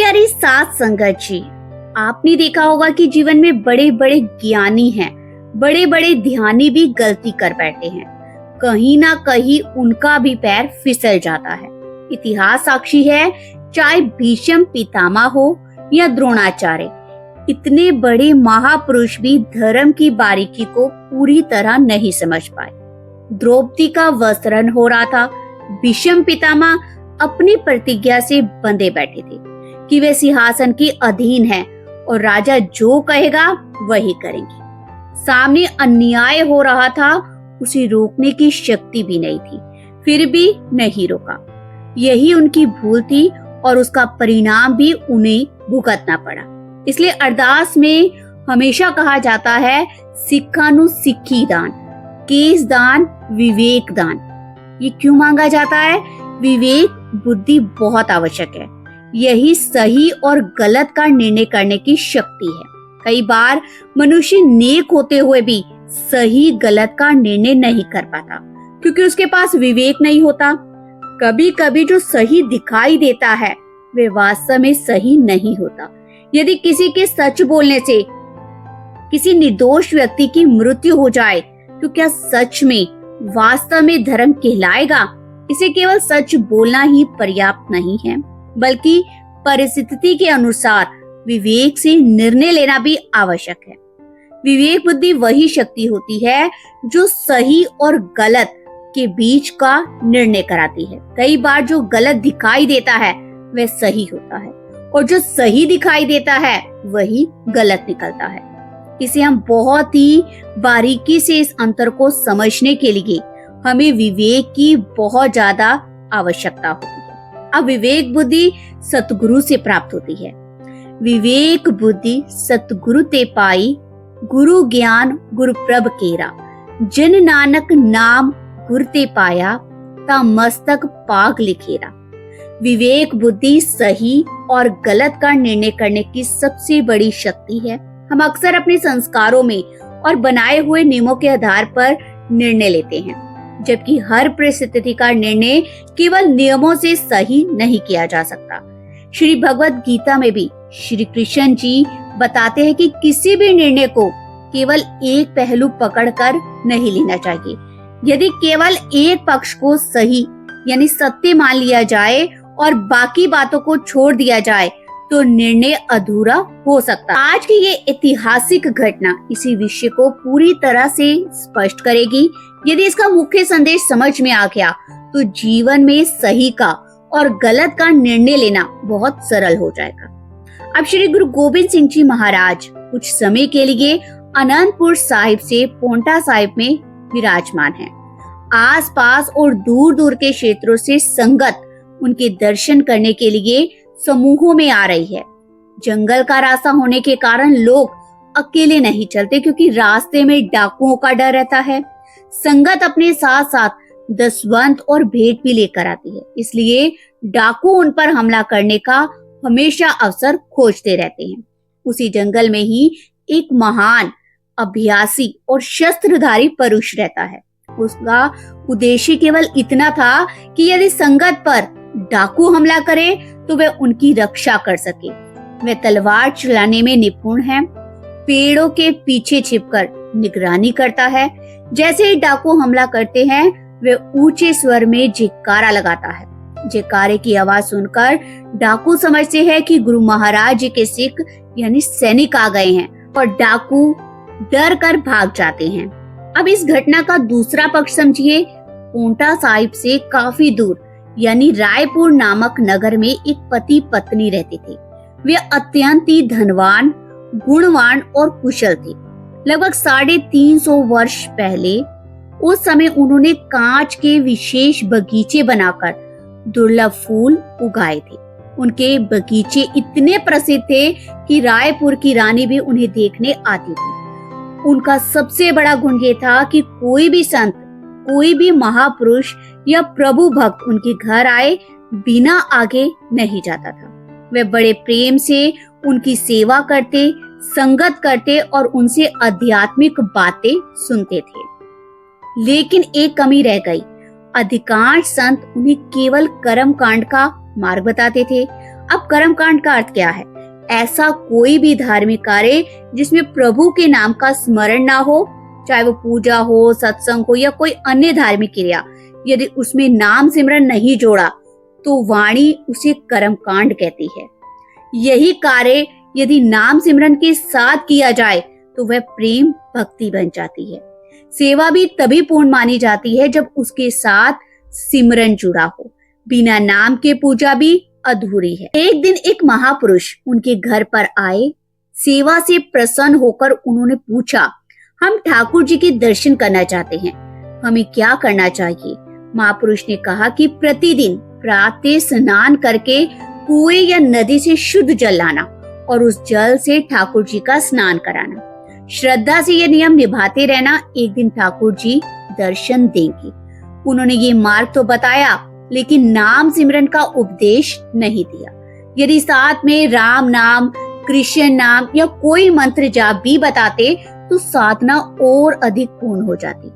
प्यारी साथ संगत जी, आपने देखा होगा कि जीवन में बड़े बड़े ज्ञानी हैं, बड़े बड़े ध्यानी भी गलती कर बैठे हैं। कहीं ना कहीं उनका भी पैर फिसल जाता है। इतिहास साक्षी है, चाहे भीष्म पितामह हो या द्रोणाचार्य, इतने बड़े महापुरुष भी धर्म की बारीकी को पूरी तरह नहीं समझ पाए। द्रौपदी का वस्त्रण हो रहा था। भीष्म पितामह अपनी प्रतिज्ञा से बंधे बैठे थे कि वे सिंहासन के अधीन हैं और राजा जो कहेगा वही करेंगे। सामने अन्याय हो रहा था, उसे रोकने की शक्ति भी नहीं थी, फिर भी नहीं रोका। यही उनकी भूल थी और उसका परिणाम भी उन्हें भुगतना पड़ा। इसलिए अरदास में हमेशा कहा जाता है, सिक्खा नु सिक्खी दान, केस दान, विवेक दान। ये क्यों मांगा जाता है? विवेक बुद्धि बहुत आवश्यक है। यही सही और गलत का निर्णय करने की शक्ति है। कई बार मनुष्य नेक होते हुए भी सही गलत का निर्णय नहीं कर पाता, क्योंकि उसके पास विवेक नहीं होता। कभी कभी जो सही दिखाई देता है वे वास्तव में सही नहीं होता। यदि किसी के सच बोलने से किसी निर्दोष व्यक्ति की मृत्यु हो जाए तो क्या सच में वास्तव में धर्म कहलाएगा? इसे केवल सच बोलना ही पर्याप्त नहीं है, बल्कि परिस्थिति के अनुसार विवेक से निर्णय लेना भी आवश्यक है। विवेक बुद्धि वही शक्ति होती है जो सही और गलत के बीच का निर्णय कराती है। कई बार जो गलत दिखाई देता है वह सही होता है और जो सही दिखाई देता है वही गलत निकलता है। इसे हम बहुत ही बारीकी से इस अंतर को समझने के लिए हमें विवेक की बहुत ज्यादा आवश्यकता होती है। अब विवेक बुद्धि सतगुरु से प्राप्त होती है। विवेक बुद्धि सतगुरु ते पाई, गुरु ज्ञान गुरु प्रभ केरा, जन नानक नाम गुर ते पाया, ता मस्तक पाग लिखेरा। विवेक बुद्धि सही और गलत का निर्णय करने की सबसे बड़ी शक्ति है। हम अक्सर अपने संस्कारों में और बनाए हुए नियमों के आधार पर निर्णय लेते हैं, जबकि हर परिस्थिति का निर्णय केवल नियमों से सही नहीं किया जा सकता। श्री भगवत गीता में भी श्री कृष्ण जी बताते हैं कि किसी भी निर्णय को केवल एक पहलू पकड़कर नहीं लेना चाहिए। यदि केवल एक पक्ष को सही यानी सत्य मान लिया जाए और बाकी बातों को छोड़ दिया जाए तो निर्णय अधूरा हो सकता है। आज की ये ऐतिहासिक घटना इसी विषय को पूरी तरह से स्पष्ट करेगी। यदि इसका मुख्य संदेश समझ में आ गया तो जीवन में सही का और गलत का निर्णय लेना बहुत सरल हो जाएगा। अब श्री गुरु गोबिंद सिंह जी महाराज कुछ समय के लिए अनंतपुर साहिब से पोंटा साहिब में विराजमान हैं। आसपास और दूर दूर के क्षेत्रों से संगत उनके दर्शन करने के लिए समूहों में आ रही है। जंगल का रास्ता होने के कारण लोग अकेले नहीं चलते, क्योंकि रास्ते में डाकुओं का डर रहता है। संगत अपने साथ साथ दसवंत और भेंट भी लेकर आती है, इसलिए डाकू उन पर हमला करने का हमेशा अवसर खोजते रहते हैं। उसी जंगल में ही एक महान अभ्यासी और शस्त्रधारी पुरुष रहता है। उसका उद्देश्य केवल इतना था कि यदि संगत पर डाकू हमला करे तो वह उनकी रक्षा कर सके। वह तलवार चलाने में निपुण है, पेड़ों के पीछे छिपकर निगरानी करता है। जैसे ही डाकू हमला करते हैं वह ऊंचे स्वर में जयकारा लगाता है। जयकारे की आवाज सुनकर डाकू समझते हैं कि गुरु महाराज जी के सिख यानी सैनिक आ गए हैं और डाकू डर कर भाग जाते हैं। अब इस घटना का दूसरा पक्ष समझिए। पोंटा साहिब से काफी दूर यानी रायपुर नामक नगर में एक पति पत्नी रहते थे। वे अत्यंत ही धनवान, गुणवान और कुशल थे। लगभग 350 वर्ष पहले उस समय उन्होंने कांच के विशेष बगीचे बनाकर दुर्लभ फूल उगाए थे। उनके बगीचे इतने प्रसिद्ध थे कि रायपुर की रानी भी उन्हें देखने आती थी। उनका सबसे बड़ा गुण ये था कि कोई भी संत, कोई भी महापुरुष या प्रभु भक्त उनके घर आए बिना आगे नहीं जाता था। वे बड़े प्रेम से उनकी सेवा करते, संगत करते और उनसे आध्यात्मिक बातें सुनते थे। लेकिन एक कमी रह गई। अधिकांश संत उन्हें केवल कर्म कांड का मार्ग बताते थे। अब कर्मकांड का अर्थ क्या है? ऐसा कोई भी धार्मिक कार्य जिसमें प्रभु के नाम का स्मरण ना हो, चाहे वो पूजा हो, सत्संग हो या कोई अन्य धार्मिक क्रिया, यदि उसमें नाम सिमरन नहीं जोड़ा तो वाणी उसे कर्मकांड कहती है। यही कार्य यदि नाम सिमरन के साथ किया जाए तो वह प्रेम भक्ति बन जाती है। सेवा भी तभी पूर्ण मानी जाती है जब उसके साथ सिमरन जुड़ा हो। बिना नाम के पूजा भी अधूरी है। एक दिन एक महापुरुष उनके घर पर आए। सेवा से प्रसन्न होकर उन्होंने पूछा, हम ठाकुर जी के दर्शन करना चाहते हैं, हमें क्या करना चाहिए? महापुरुष ने कहा कि प्रतिदिन प्रातः स्नान करके कुएं या नदी से शुद्ध जल लाना और उस जल से ठाकुर जी का स्नान कराना। श्रद्धा से ये नियम निभाते रहना, एक दिन ठाकुर जी दर्शन देंगे। उन्होंने ये मार्ग तो बताया, लेकिन नाम सिमरन का उपदेश नहीं दिया। यदि साथ में राम नाम, कृष्ण नाम या कोई मंत्र जाप भी बताते तो साधना और अधिक पूर्ण हो जाती।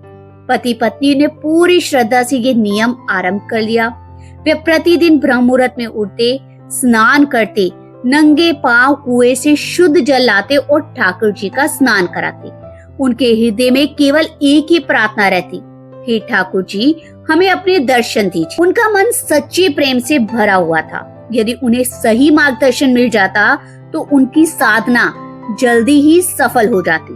पति पत्नी ने पूरी श्रद्धा से ये नियम आरंभ कर लिया। वे प्रतिदिन ब्रह्म मुहूर्त में उठते, स्नान करते, नंगे पांव कुएं से शुद्ध जल लाते और ठाकुर जी का स्नान कराते। उनके हृदय में केवल एक ही प्रार्थना रहती, हे ठाकुर जी, हमें अपने दर्शन दीजिए। उनका मन सच्चे प्रेम से भरा हुआ था। यदि उन्हें सही मार्गदर्शन मिल जाता तो उनकी साधना जल्दी ही सफल हो जाती,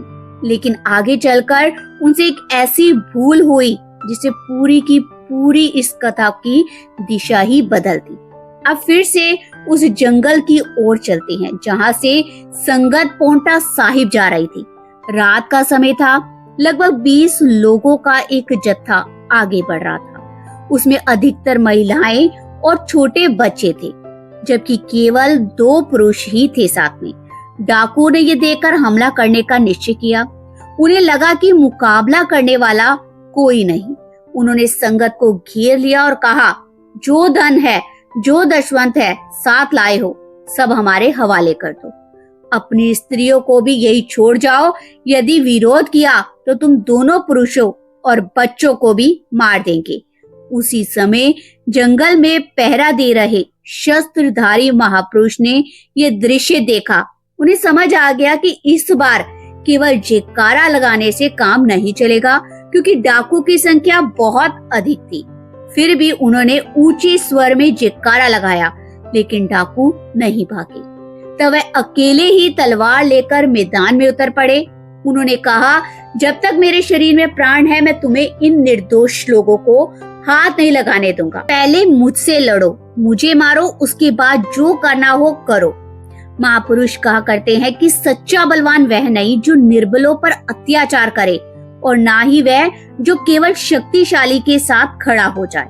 लेकिन आगे चलकर उनसे एक ऐसी भूल हुई जिसे पूरी की पूरी इस कथा की दिशा ही बदल दी। अब फिर से उस जंगल की ओर चलते हैं जहाँ से संगत पोंटा साहिब जा रही थी। रात का समय था। लगभग 20 लोगों का एक जत्था आगे बढ़ रहा था। उसमें अधिकतर महिलाएं और छोटे बच्चे थे, जबकि केवल 2 पुरुष ही थे साथ में। डाकुओं ने ये देखकर हमला करने का निश्चय किया। उन्हें लगा कि मुकाबला करने वाला कोई नहीं। उन्होंने संगत को घेर लिया और कहा, जो धन है, जो दशवंत है साथ लाए हो, सब हमारे हवाले कर दो। अपनी स्त्रियों को भी यही छोड़ जाओ। यदि विरोध किया तो तुम दोनों पुरुषों और बच्चों को भी मार देंगे। उसी समय जंगल में पहरा दे रहे शस्त्रधारी महापुरुष ने ये दृश्य देखा। उन्हें समझ आ गया कि इस बार केवल जयकारा लगाने से काम नहीं चलेगा, क्योंकि डाकू की संख्या बहुत अधिक थी। फिर भी उन्होंने ऊंचे स्वर में जयकारा लगाया, लेकिन डाकू नहीं भागे। तब वह अकेले ही तलवार लेकर मैदान में उतर पड़े। उन्होंने कहा, जब तक मेरे शरीर में प्राण है मैं तुम्हें इन निर्दोष लोगों को हाथ नहीं लगाने दूंगा। पहले मुझसे लड़ो, मुझे मारो, उसके बाद जो करना हो करो। महापुरुष कहा करते हैं कि सच्चा बलवान वह नहीं जो निर्बलों पर अत्याचार करे, और ना ही वह जो केवल शक्तिशाली के साथ खड़ा हो जाए।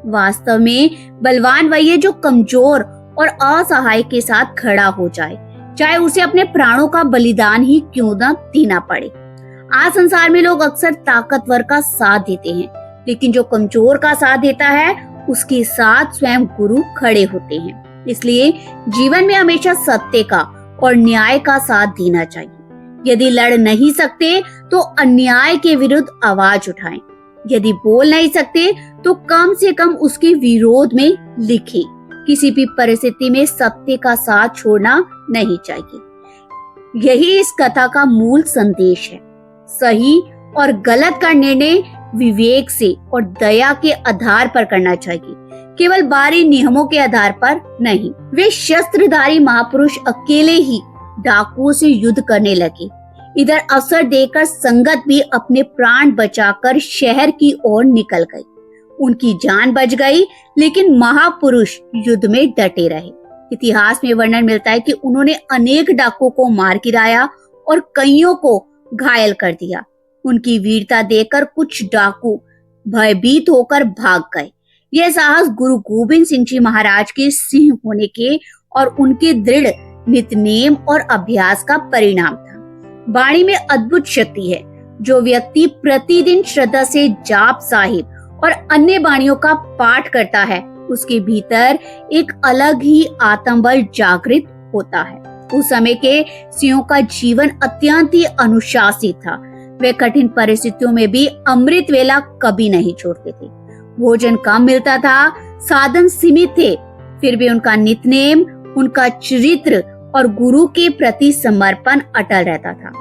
वास्तव में बलवान वही है जो कमजोर और असहाय के साथ खड़ा हो जाए, चाहे उसे अपने प्राणों का बलिदान ही क्यों न देना पड़े। आज संसार में लोग अक्सर ताकतवर का साथ देते हैं, लेकिन जो कमजोर का साथ देता है उसके साथ स्वयं गुरु खड़े होते हैं। इसलिए जीवन में हमेशा सत्य का और न्याय का साथ देना चाहिए। यदि लड़ नहीं सकते तो अन्याय के विरुद्ध आवाज उठाएं। यदि बोल नहीं सकते तो कम से कम उसके विरोध में लिखें। किसी भी परिस्थिति में सत्य का साथ छोड़ना नहीं चाहिए। यही इस कथा का मूल संदेश है। सही और गलत का निर्णय विवेक से और दया के आधार पर करना चाहिए, केवल बाहरी नियमों के आधार पर नहीं। वे शस्त्रधारी महापुरुष अकेले ही डाकुओं से युद्ध करने लगे। इधर अवसर देकर संगत भी अपने प्राण बचाकर शहर की ओर निकल गई। उनकी जान बच गई, लेकिन महापुरुष युद्ध में डटे रहे। इतिहास में वर्णन मिलता है कि उन्होंने अनेक डाकुओं को मार गिराया और कईयों को घायल कर दिया। उनकी वीरता देखकर कुछ डाकू भयभीत होकर भाग गए। यह साहस गुरु गोविंद सिंह जी महाराज के सिंह होने के और उनके दृढ़ नित्यनेम और अभ्यास का परिणाम था। वाणी में अद्भुत शक्ति है। जो व्यक्ति प्रतिदिन श्रद्धा से जाप साहिब और अन्य वाणियों का पाठ करता है, उसके भीतर एक अलग ही आत्मबल जागृत होता है। उस समय के सिंहों का जीवन अत्यंत ही अनुशासित था। वे कठिन परिस्थितियों में भी अमृत वेला कभी नहीं छोड़ते थे। भोजन कम मिलता था, साधन सीमित थे, फिर भी उनका नित्यनेम उनका चरित्र और गुरु के प्रति समर्पण अटल रहता था।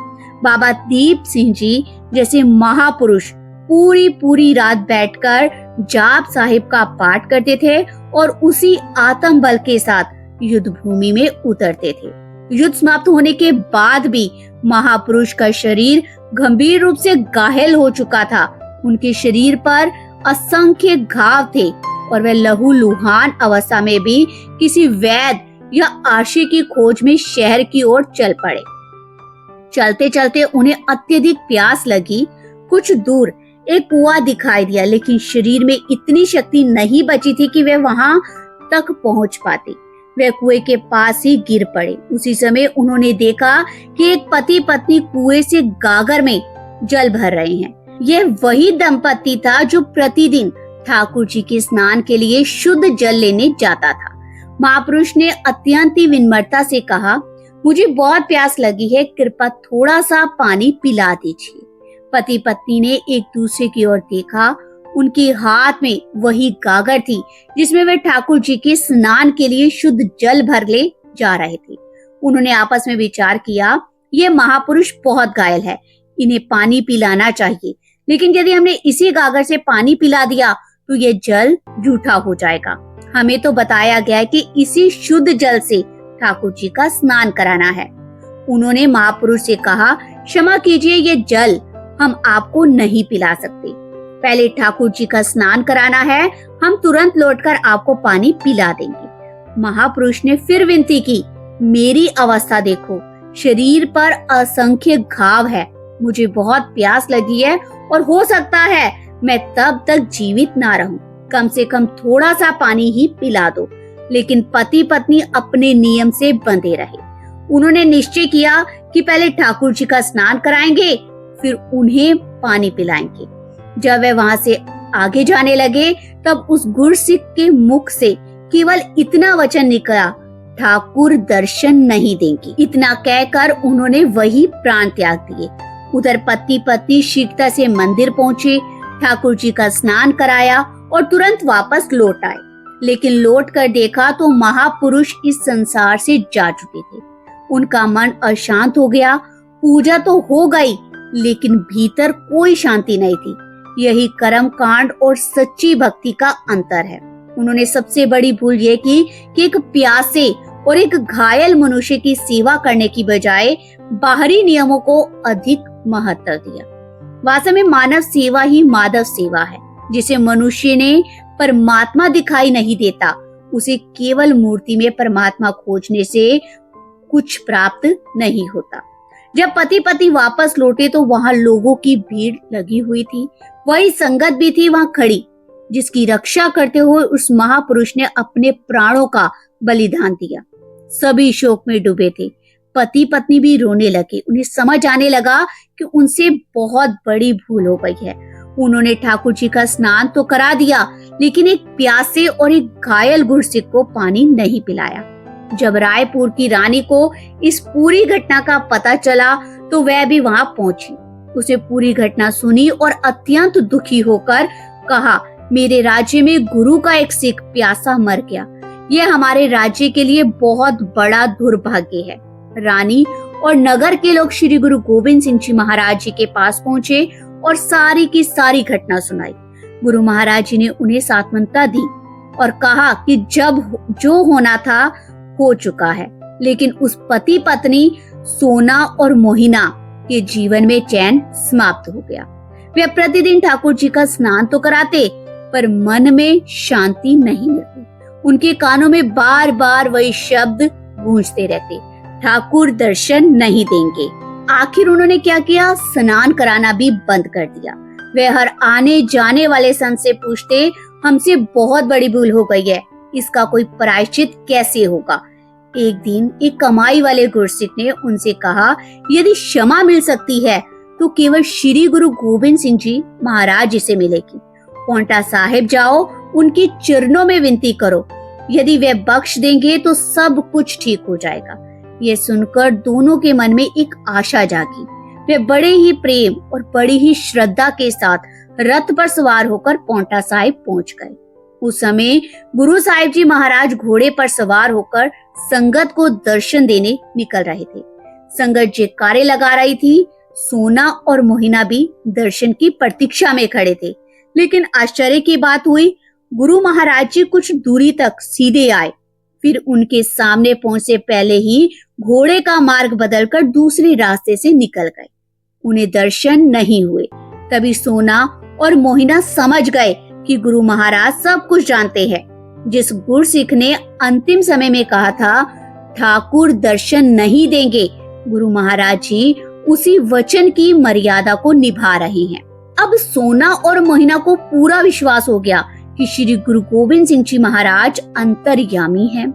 बाबा दीप सिंह जी जैसे महापुरुष पूरी रात बैठकर जाप साहिब का पाठ करते थे और उसी आत्म बल के साथ युद्ध भूमि में उतरते थे। युद्ध समाप्त होने के बाद भी महापुरुष का शरीर गंभीर रूप से घायल हो चुका था। उनके शरीर पर असंख्य घाव थे और वह लहूलुहान अवस्था में भी किसी वैद्य या आशी की खोज में शहर की ओर चल पड़े। चलते चलते उन्हें अत्यधिक प्यास लगी। कुछ दूर एक कुआं दिखाई दिया, लेकिन शरीर में इतनी शक्ति नहीं बची थी कि वे वहां तक पहुंच पाते। वे कुएं के पास ही गिर पड़े। उसी समय उन्होंने देखा कि एक पति पत्नी कुएं से गागर में जल भर रहे हैं। यह वही दंपति था जो प्रतिदिन ठाकुर जी के स्नान के लिए शुद्ध जल लेने जाता था। महापुरुष ने अत्यंत ही विनम्रता से कहा, मुझे बहुत प्यास लगी है, कृपया थोड़ा सा पानी पिला दीजिए। पति पत्नी ने एक दूसरे की ओर देखा। उनके हाथ में वही गागर थी जिसमें वे ठाकुर जी के स्नान के लिए शुद्ध जल भर ले जा रहे थे। उन्होंने आपस में विचार किया, ये महापुरुष बहुत घायल है, इन्हें पानी पिलाना चाहिए, लेकिन यदि हमने इसी गागर से पानी पिला दिया तो ये जल जूठा हो जाएगा। हमें तो बताया गया है कि इसी शुद्ध जल से ठाकुर जी का स्नान कराना है। उन्होंने महापुरुष से कहा, क्षमा कीजिए, ये जल हम आपको नहीं पिला सकते। पहले ठाकुर जी का स्नान कराना है, हम तुरंत लौटकर आपको पानी पिला देंगे। महापुरुष ने फिर विनती की, मेरी अवस्था देखो, शरीर पर असंख्य घाव है, मुझे बहुत प्यास लगी है और हो सकता है मैं तब तक जीवित ना रहूं, कम से कम थोड़ा सा पानी ही पिला दो। लेकिन पति पत्नी अपने नियम से बंधे रहे। उन्होंने निश्चय किया कि पहले ठाकुर जी का स्नान कराएंगे, फिर उन्हें पानी पिलाएंगे। जब वे वहां से आगे जाने लगे तब उस गुरसिख के मुख से केवल इतना वचन निकला, ठाकुर दर्शन नहीं देंगे। इतना कहकर उन्होंने वही प्राण त्याग दिए। उधर पति पत्नी शीघ्रता से मंदिर पहुंचे, ठाकुर जी का स्नान कराया और तुरंत वापस लौट आए। लेकिन लौट कर देखा तो महापुरुष इस संसार से जा चुके थे। उनका मन अशांत हो गया। पूजा तो हो गई, लेकिन भीतर कोई शांति नहीं थी। यही कर्म कांड और सच्ची भक्ति का अंतर है। उन्होंने सबसे बड़ी भूल ये की कि एक प्यासे और एक घायल मनुष्य की सेवा करने की बजाय बाहरी नियमों को अधिक महत्व दिया। वास्तव में मानव सेवा ही माधव सेवा है। जिसे मनुष्य ने परमात्मा दिखाई नहीं देता, उसे केवल मूर्ति में परमात्मा खोजने से कुछ प्राप्त नहीं होता। जब पति पत्नी वापस लौटे तो वहां लोगों की भीड़ लगी हुई थी। वही संगत भी थी वहां खड़ी, जिसकी रक्षा करते हुए उस महापुरुष ने अपने प्राणों का बलिदान दिया। सभी शोक में डूबे थे। पति पत्नी भी रोने लगे। उन्हें समझ आने लगा कि उनसे बहुत बड़ी भूल हो गई है। उन्होंने ठाकुर जी का स्नान तो करा दिया, लेकिन एक प्यासे और एक घायल गुरसिख को पानी नहीं पिलाया। जब रायपुर की रानी को इस पूरी घटना का पता चला तो वह भी वहां पहुंची। उसे पूरी घटना सुनी और अत्यंत दुखी होकर कहा, मेरे राज्य में गुरु का एक सिख प्यासा मर गया। यह हमारे राज्य के लिए बहुत बड़ा दुर्भाग्य है। रानी और नगर के लोग श्री गुरु गोविंद सिंह जी महाराज जी के पास पहुंचे और सारी की सारी घटना सुनाई। गुरु महाराज जी ने उन्हें सांत्वना दी और कहा कि जब जो होना था हो चुका है, लेकिन उस पति पत्नी सोना और मोहिना के जीवन में चैन समाप्त हो गया। वे प्रतिदिन ठाकुर जी का स्नान तो कराते, पर मन में शांति नहीं मिलती। उनके कानों में बार बार वही शब्द गूंजते रहते, ठाकुर दर्शन नहीं देंगे। आखिर उन्होंने क्या किया, स्नान कराना भी बंद कर दिया। वे हर आने जाने वाले संत से पूछते, हमसे बहुत बड़ी भूल हो गई है, इसका कोई प्रायश्चित कैसे होगा। एक दिन एक कमाई वाले गुरसिख ने उनसे कहा, यदि क्षमा मिल सकती है तो केवल श्री गुरु गोविंद सिंह जी महाराज जी से मिलेगी। पौंटा साहिब जाओ, उनके चरणों में विनती करो, यदि वे बख्श देंगे तो सब कुछ ठीक हो जाएगा। ये सुनकर दोनों के मन में एक आशा जागी। वे बड़े ही प्रेम और बड़ी ही श्रद्धा के साथ रथ पर सवार होकर पौंटा साहिब पहुंच गए। उस समय गुरु साहिब जी महाराज घोड़े पर सवार होकर संगत को दर्शन देने निकल रहे थे। संगत जयकारे लगा रही थी। सोना और मोहिना भी दर्शन की प्रतीक्षा में खड़े थे। लेकिन आश्चर्य की बात हुई, गुरु महाराज जी कुछ दूरी तक सीधे आए, फिर उनके सामने पहुंचने पहले ही घोड़े का मार्ग बदलकर दूसरे रास्ते से निकल गए। उन्हें दर्शन नहीं हुए। तभी सोना और मोहिना समझ गए कि गुरु महाराज सब कुछ जानते हैं। जिस गुरसिख ने अंतिम समय में कहा था ठाकुर दर्शन नहीं देंगे, गुरु महाराज जी उसी वचन की मर्यादा को निभा रहे हैं। अब सोना और मोहिना को पूरा विश्वास हो गया कि श्री गुरु गोविंद सिंह जी महाराज अंतर्यामी हैं।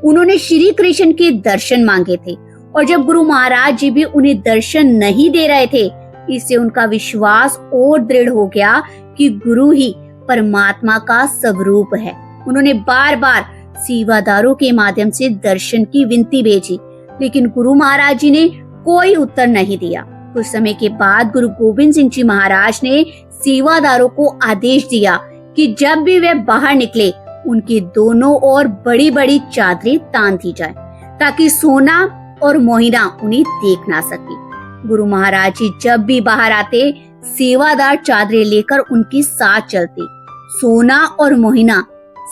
उन्होंने श्री कृष्ण के दर्शन मांगे थे और जब गुरु महाराज जी भी उन्हें दर्शन नहीं दे रहे थे, इससे उनका विश्वास और दृढ़ हो गया कि गुरु ही परमात्मा का स्वरूप है। उन्होंने बार बार सेवादारों के माध्यम से दर्शन की विनती भेजी, लेकिन गुरु महाराज जी ने कोई उत्तर नहीं दिया। कुछ समय के बाद गुरु गोविंद सिंह जी महाराज ने सेवादारों को आदेश दिया कि जब भी वे बाहर निकले, उनके दोनों ओर बड़ी बड़ी चादरें तान दी जाए ताकि सोना और मोहिना उन्हें देख ना सके। गुरु महाराज जी जब भी बाहर आते, सेवादार चादरें लेकर उनके साथ चलते। सोना और मोहिना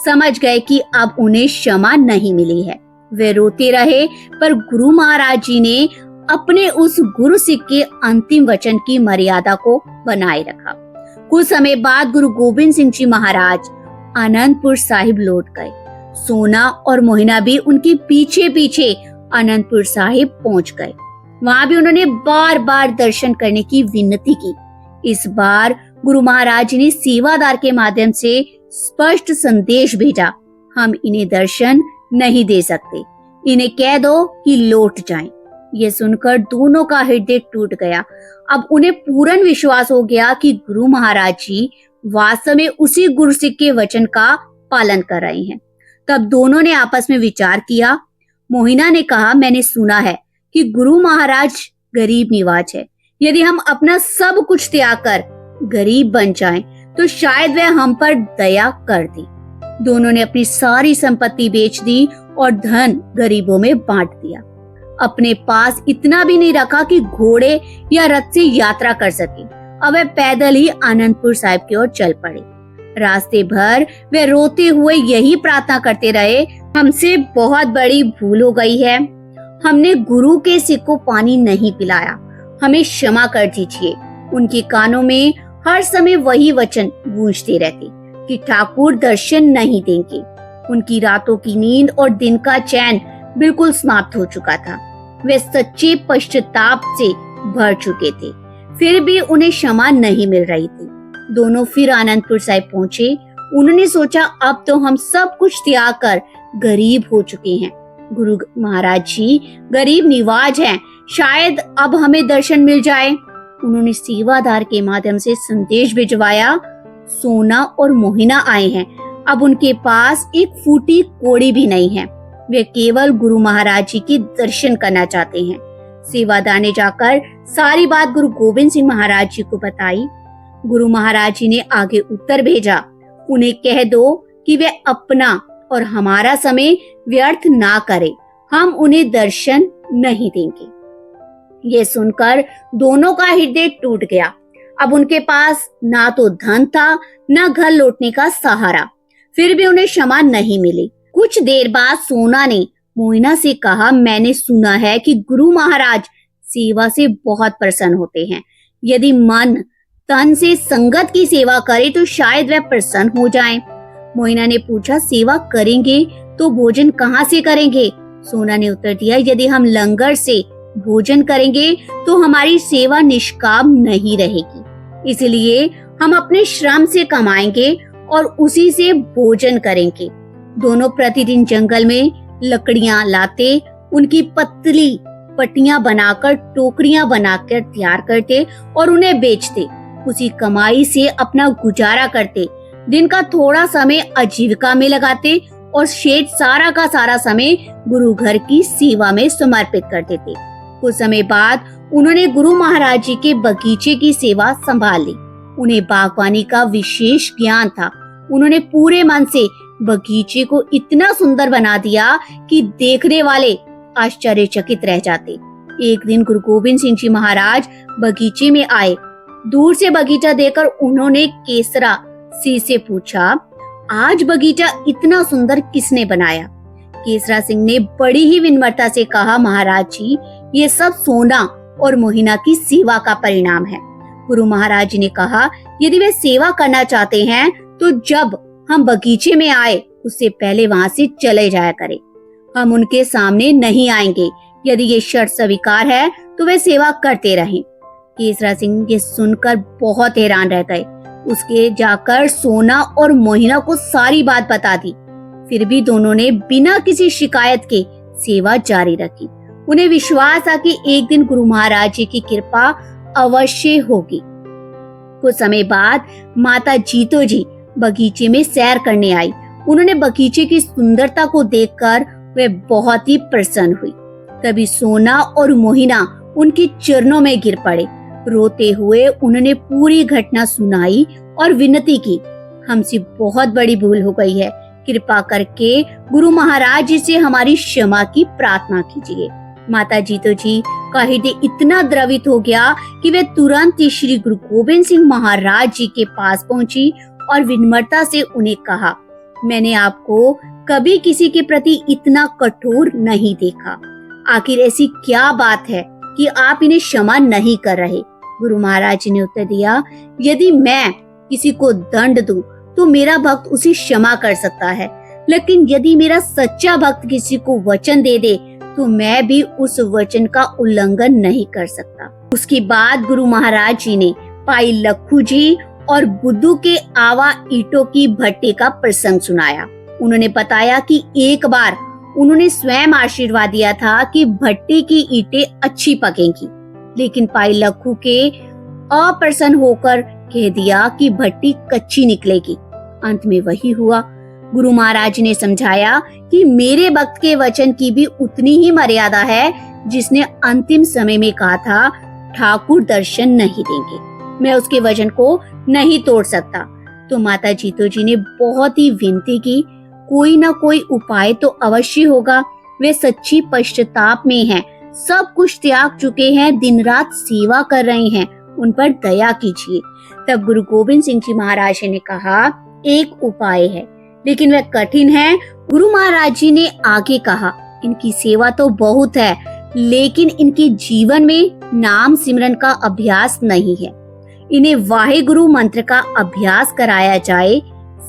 समझ गए कि अब उन्हें क्षमा नहीं मिली है। वे रोते रहे, पर गुरु महाराज जी ने अपने उस गुरु सिख के अंतिम वचन की मर्यादा को बनाए रखा। कुछ समय बाद गुरु गोविंद सिंह जी महाराज आनंदपुर साहिब लौट गए। सोना और मोहिना भी उनके पीछे पीछे आनंदपुर साहिब पहुंच गए। वहां भी उन्होंने बार बार दर्शन करने की विनती की। इस बार गुरु महाराज जी ने सेवादार के माध्यम से स्पष्ट संदेश भेजा, हम इन्हें दर्शन नहीं दे सकते, इन्हें कह दो कि लौट जाएं। ये सुनकर दोनों का हृदय टूट गया। अब उन्हें पूर्ण विश्वास हो गया कि गुरु महाराज जी वास्तव में उसी गुरसिख के वचन का पालन कर रहे हैं। तब दोनों ने आपस में विचार किया। मोहिना ने कहा, मैंने सुना है कि गुरु महाराज गरीब निवाज है। यदि हम अपना सब कुछ त्याग कर गरीब बन जाएं, तो शायद वह हम पर दया कर दे। दोनों ने अपनी सारी संपत्ति बेच दी और धन गरीबों में बांट दिया। अपने पास इतना भी नहीं रखा कि घोड़े या रथ से यात्रा कर सके। अब वे पैदल ही आनंदपुर साहिब की ओर चल पड़े। रास्ते भर वे रोते हुए यही प्रार्थना करते रहे, हमसे बहुत बड़ी भूल हो गई है। हमने गुरु के सिख को पानी नहीं पिलाया, हमें क्षमा कर दीजिए। उनके कानों में हर समय वही वचन गूंजते रहते कि ठाकुर दर्शन नहीं देंगे। उनकी रातों की नींद और दिन का चैन बिल्कुल समाप्त हो चुका था। वे सच्चे पश्चाताप से भर चुके थे, फिर भी उन्हें क्षमा नहीं मिल रही थी। दोनों फिर आनंदपुर साहिब पहुंचे। उन्होंने सोचा, अब तो हम सब कुछ त्याग कर गरीब हो चुके हैं। गुरु महाराज जी गरीब निवाज हैं, शायद अब हमें दर्शन मिल जाए। उन्होंने सेवादार के माध्यम से संदेश भिजवाया, सोना और मोहिना आए हैं। अब उनके पास एक फूटी कोड़ी भी नहीं है। वे केवल गुरु महाराज जी के दर्शन करना चाहते हैं। सेवादार ने जाकर सारी बात गुरु गोविंद सिंह महाराज जी को बताई। गुरु महाराज जी ने आगे उत्तर भेजा, उन्हें कह दो कि वे अपना और हमारा समय व्यर्थ ना करें, हम उन्हें दर्शन नहीं देंगे। ये सुनकर दोनों का हृदय टूट गया। अब उनके पास ना तो धन था, न घर लौटने का सहारा, फिर भी उन्हें क्षमा नहीं मिली। कुछ देर बाद सोना ने मोहिना से कहा, मैंने सुना है कि गुरु महाराज सेवा से बहुत प्रसन्न होते हैं। यदि मन तन से संगत की सेवा करे तो शायद वह प्रसन्न हो जाएं। मोहिना ने पूछा, सेवा करेंगे तो भोजन कहाँ से करेंगे? सोना ने उत्तर दिया, यदि हम लंगर से भोजन करेंगे तो हमारी सेवा निष्काम नहीं रहेगी, इसलिए हम अपने श्रम से कमाएंगे और उसी से भोजन करेंगे। दोनों प्रतिदिन जंगल में लकड़ियां लाते, उनकी पतली पट्टियां बनाकर टोकरियां बनाकर तैयार करते और उन्हें बेचते। उसी कमाई से अपना गुजारा करते। दिन का थोड़ा समय आजीविका में लगाते और शेष सारा का सारा समय गुरु घर की सेवा में समर्पित कर देते। कुछ समय बाद उन्होंने गुरु महाराज जी के बगीचे की सेवा संभाल ली। उन्हें बागवानी का विशेष ज्ञान था उन्होंने पूरे मन से बगीचे को इतना सुंदर बना दिया कि देखने वाले आश्चर्यचकित रह जाते। एक दिन गुरु गोबिंद सिंह जी महाराज बगीचे में आए। दूर से बगीचा देखकर उन्होंने केसरा सिंह से पूछा, आज बगीचा इतना सुंदर किसने बनाया? केसरा सिंह ने बड़ी ही विनम्रता से कहा, महाराज जी, ये सब सोना और मोहिना की सेवा का परिणाम है। गुरु महाराज जी ने कहा, यदि वे सेवा करना चाहते हैं तो जब हम बगीचे में आए उससे पहले वहां से चले जाया करें। हम उनके सामने नहीं आएंगे। यदि ये शर्त स्वीकार है तो वे सेवा करते रहें। केसरा सिंह ये सुनकर बहुत हैरान रह गए। उसके जाकर सोना और मोहिना को सारी बात बता दी। फिर भी दोनों ने बिना किसी शिकायत के सेवा जारी रखी। उन्हें विश्वास था कि एक दिन गुरु महाराज जी की कृपा अवश्य होगी। कुछ समय बाद माता जीतो जी बगीचे में सैर करने आई। उन्होंने बगीचे की सुंदरता को देखकर वे बहुत ही प्रसन्न हुई। तभी सोना और मोहिना उनके चरणों में गिर पड़े। रोते हुए उन्होंने पूरी घटना सुनाई और विनती की, हमसे बहुत बड़ी भूल हो गई है, कृपा करके गुरु महाराज जी से हमारी क्षमा की प्रार्थना कीजिए। माता जीतो जी का हृदय इतना द्रवित हो गया कि वे तुरंत ही श्री गुरु गोबिंद सिंह महाराज जी के पास पहुंची और विनम्रता से उन्हें कहा, मैंने आपको कभी किसी के प्रति इतना कठोर नहीं देखा। आखिर ऐसी क्या बात है कि आप इन्हें क्षमा नहीं कर रहे? गुरु महाराज जी ने उत्तर दिया, यदि मैं किसी को दंड दूं तो मेरा भक्त उसे क्षमा कर सकता है, लेकिन यदि मेरा सच्चा भक्त किसी को वचन दे दे तो मैं भी उस वचन का उल्लंघन नहीं कर सकता। उसके बाद गुरु महाराज जी ने भाई लखू जी और बुद्धू के आवा ईंटों की भट्टी का प्रसंग सुनाया। उन्होंने बताया कि एक बार उन्होंने स्वयं आशीर्वाद दिया था कि भट्टी की ईंटें अच्छी पकेंगी, लेकिन भाई लखू के अप्रसन्न होकर कह दिया कि भट्टी कच्ची निकलेगी। अंत में वही हुआ। गुरु महाराज ने समझाया कि मेरे भक्त के वचन की भी उतनी ही मर्यादा है जिसने अंतिम समय में कहा था, ठाकुर दर्शन नहीं देंगे, मैं उसके वचन को नहीं तोड़ सकता। तो माता जीतो जी ने बहुत ही विनती की, कोई ना कोई उपाय तो अवश्य होगा। वे सच्ची पश्चाताप में हैं, सब कुछ त्याग चुके हैं, दिन रात सेवा कर रहे हैं, उन पर दया कीजिए। तब गुरु गोबिंद सिंह जी महाराज ने कहा, एक उपाय है, लेकिन वह कठिन है। गुरु महाराज जी ने आगे कहा, इनकी सेवा तो बहुत है, लेकिन इनके जीवन में नाम सिमरन का अभ्यास नहीं है। इन्हें वाहे गुरु मंत्र का अभ्यास कराया जाए।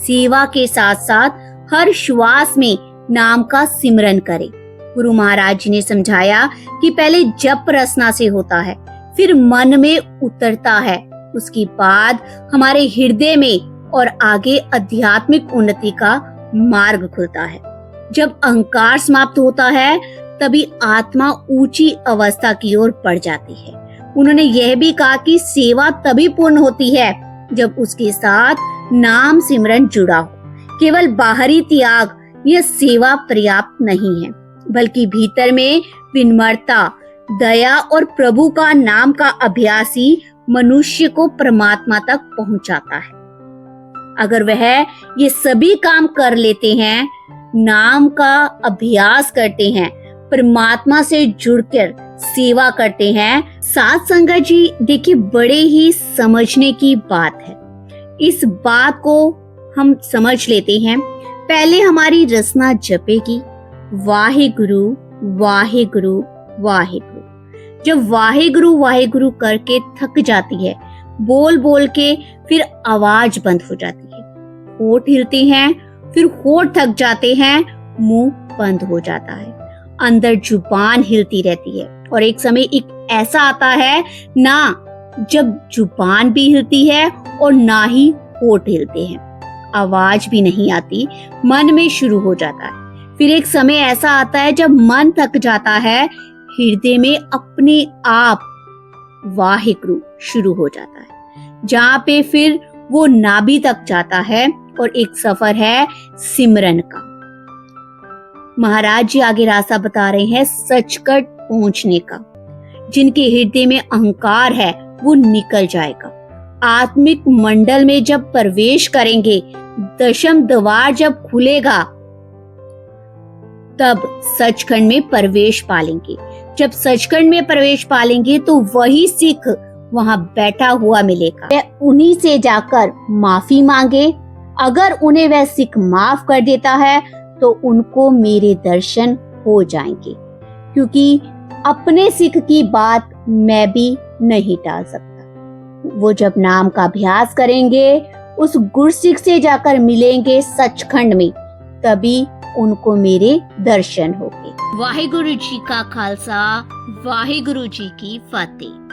सेवा के साथ साथ हर श्वास में नाम का सिमरन करें। गुरु महाराज जी ने समझाया कि पहले जप रसना से होता है, फिर मन में उतरता है, उसके बाद हमारे हृदय में और आगे आध्यात्मिक उन्नति का मार्ग खुलता है। जब अहंकार समाप्त होता है तभी आत्मा ऊंची अवस्था की ओर बढ़ जाती है। उन्होंने यह भी कहा कि सेवा तभी पूर्ण होती है जब उसके साथ नाम सिमरन जुड़ा हो। केवल बाहरी त्याग या सेवा पर्याप्त नहीं है, बल्कि भीतर में विनम्रता, दया और प्रभु का नाम का अभ्यास ही मनुष्य को परमात्मा तक पहुंचाता है। अगर वह ये सभी काम कर लेते हैं, नाम का अभ्यास करते हैं, परमात्मा से जुड़कर सेवा करते हैं, साथ संगत जी, देखिए बड़े ही समझने की बात है। इस बात को हम समझ लेते हैं। पहले हमारी रसना जपेगी, वाहे गुरु वाहे गुरु वाहे गुरु। जब वाहे गुरु करके थक जाती है, बोल बोल के फिर आवाज बंद हो जाती है, होठ हिलते हैं, फिर होठ थक जाते हैं, मुंह बंद हो जाता है, अंदर जुबान हिलती रहती है, और एक समय एक ऐसा आता है ना जब जुबान भी हिलती है और ना ही होठ हिलते हैं, आवाज भी नहीं आती, मन में शुरू हो जाता है। फिर एक समय ऐसा आता है जब मन थक जाता है, हृदय में अपने आप वाहिगुरु शुरू हो जाता है, जहाँ पे फिर वो नाभि तक जाता है और एक सफर है सिमरन का। महाराज जी आगे रास्ता बता रहे हैं सचखंड पहुंचने का। जिनके हृदय में अहंकार है वो निकल जाएगा। आत्मिक मंडल में जब प्रवेश करेंगे दशम द्वार जब खुलेगा तब सचखंड में प्रवेश पालेंगे। जब सचखंड में प्रवेश पालेंगे तो वही सिख वहां बैठा हुआ मिलेगा। वह उन्हीं से जाकर माफी मांगे। अगर उन्हें वह सिख माफ कर देता है तो उनको मेरे दर्शन हो जाएंगे, क्योंकि अपने सिख की बात मैं भी नहीं टाल सकता। वो जब नाम का अभ्यास करेंगे, उस गुरसिख से जाकर मिलेंगे सचखंड में, तभी उनको मेरे दर्शन होंगे। वाहिगुरु जी का खालसा, वाहिगुरु जी की फतेह।